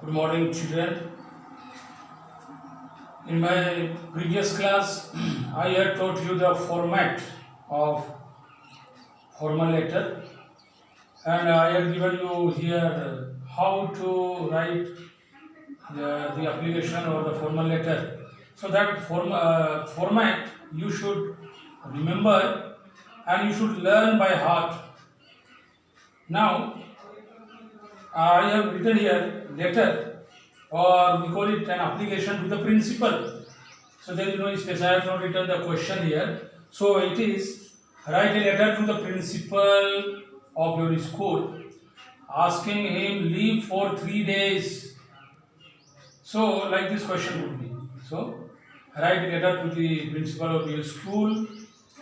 Good morning, children. In my previous class, I had taught you the format of formal letter, and I had given you here how to write the application or the formal letter. So that format you should remember and you should learn by heart. Now, I have written here letter, or we call it an application to the principal. So there is no space. I have not written the question here. So it is write a letter to the principal of your school asking him leave for 3 days. So like this question would be. So write a letter to the principal of your school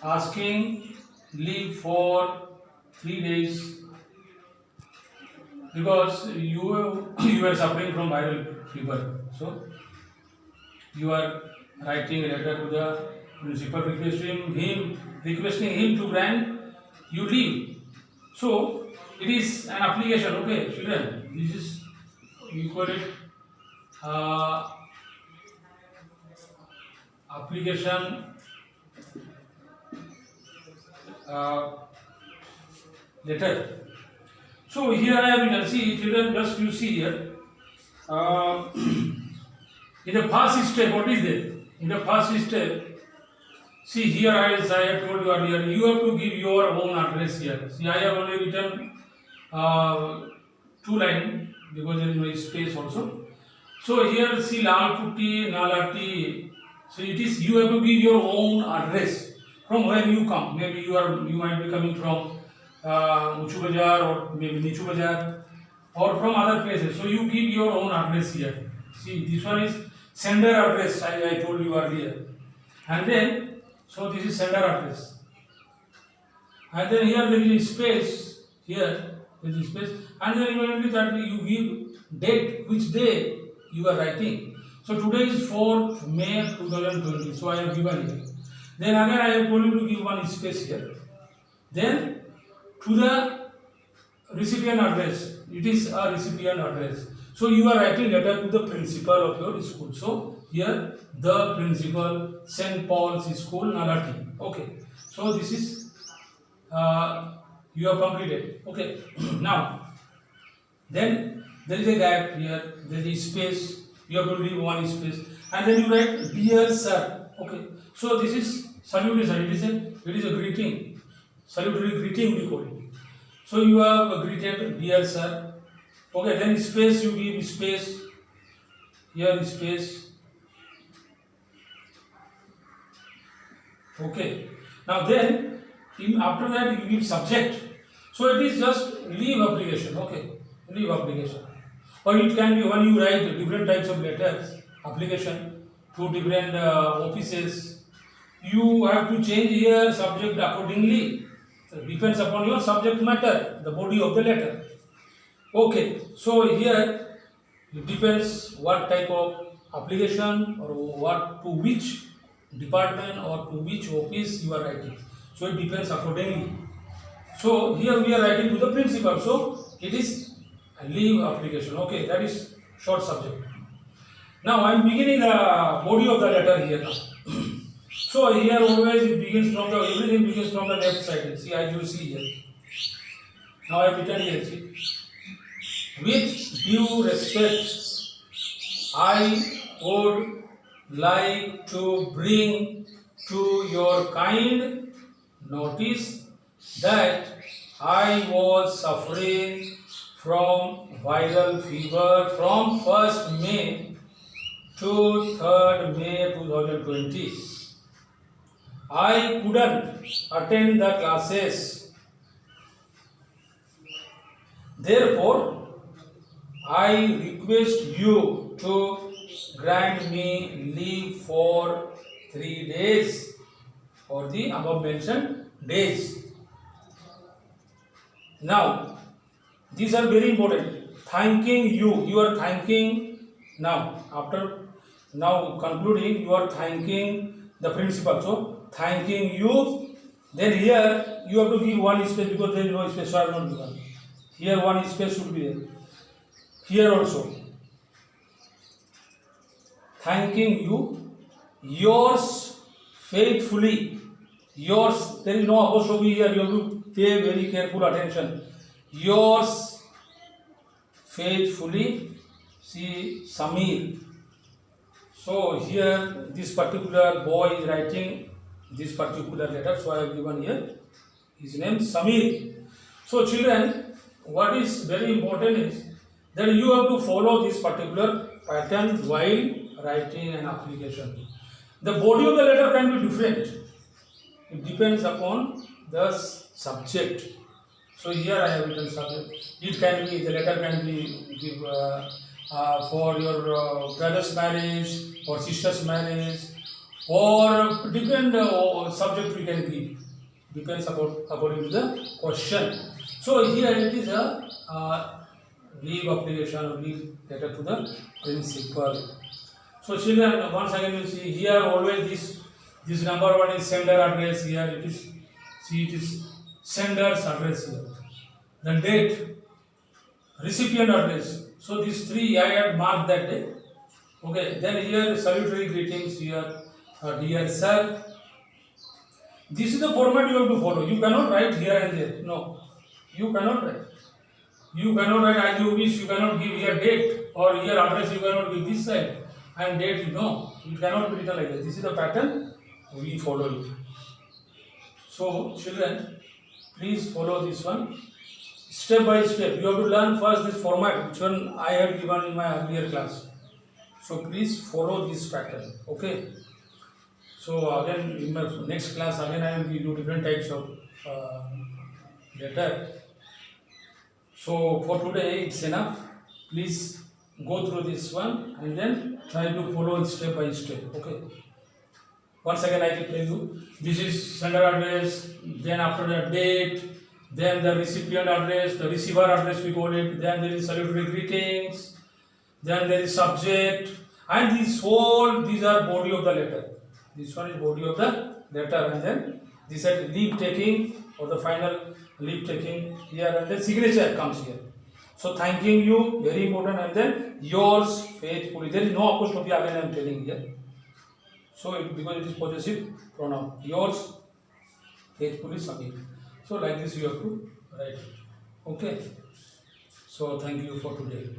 asking leave for 3 days because you are suffering from viral fever. So you are writing a letter to the principal requesting him to grant you leave. So it is an application. Okay, children, this is we call it application letter. So here I have written, see children, just you see here. In the first step, what is there? In the first step, see here as I have told you earlier, you have to give your own address here. See, I have only written 2 lines because there is no space also. So here see Lal Putti, Nalati. So it is you have to give your own address from where you come. Maybe you might be coming from Uchu Bazar or maybe Nichu Bazar or from other places. So you give your own address here. See, this one is sender address, I told you earlier. And then, so this is sender address. And then here there is space. Here there is space. And then immediately that you give date, which day you are writing. So today is 4th May 2020. So I have given here. Then again I have told you to give one space here. Then to the recipient address. It is a recipient address. So you are writing letter to the principal of your school. So here the principal, St. Paul's School, Nalati. Okay. So this is you have completed. Okay. Now then there is a gap here. There is space. You have to leave one space, and then you write dear sir. Okay. So this is salutation. It is a greeting. Salutary greeting we call it. So you have greeted dear sir. Okay, then space you give space. Here space. Okay. Now then, after that you give subject. So it is just leave application. Okay, leave application. Or it can be when you write different types of letters, application to different offices. You have to change here subject accordingly. So it depends upon your subject matter, the body of the letter. Okay, so here it depends what type of application or what to which department or to which office you are writing. So it depends accordingly. So here we are writing to the principal. So it is a leave application. Okay, that is short subject. Now I am beginning the body of the letter here. So here always it begins from everything begins from the left side. See, as you see here. Now I have written here. See. With due respect, I would like to bring to your kind notice that I was suffering from viral fever from 1st May to 3rd May 2020. I couldn't attend the classes. Therefore, I request you to grant me leave for 3 days or the above mentioned days. Now, these are very important. Thanking you. You are thanking now. After now concluding, you are thanking the principal. So, thanking you. Then here you have to give one space because there is no space. So I have not given. Here one space should be there. Here also. thanking you, yours faithfully. Yours, there is no apostrophe here, you have to pay very careful attention. Yours faithfully, see Samir. So here this particular boy is writing this particular letter, so I have given here his name Samir. So children, what is very important is that you have to follow this particular pattern while writing an application. The body of the letter can be different. It depends upon the subject. So here I have written subject. It can be, the letter can be for your brother's marriage or sister's marriage, or different subject we can give. Depends according to the question. So here it is a leave application or leave letter to the principal. So children, once again you see here always this number one is sender address. Here it is, see it is sender's address here. The date, recipient address. So these three I had marked that day. Okay, then here salutary greetings here, dear sir. This is the format you have to follow. You cannot write here and there. No, you cannot write. You cannot write as you wish. You cannot give here date or here address. You cannot give this side and date. No, it cannot be written like that. This is the pattern we follow it. So children, please follow this one step by step. You have to learn first this format, which one I had given in my earlier class. So please follow this pattern. Okay. So again in my next class again I will give you different types of letter. So for today it's enough. Please go through this one and then try to follow it step by step. Okay. Once again I will tell you, this is sender address, then after the date, then the recipient address, the receiver address we call it, then there is salutary greetings, then there is subject, and these are body of the letter. This one is body of the letter, and then this is leave taking or the final leave taking here, and then signature comes here. So thanking you, very important, and then yours faithfully. There is no apostrophe again I am telling here. So because it is possessive pronoun, yours faithfully Samir. So like this you have to write it. Okay. So thank you for today.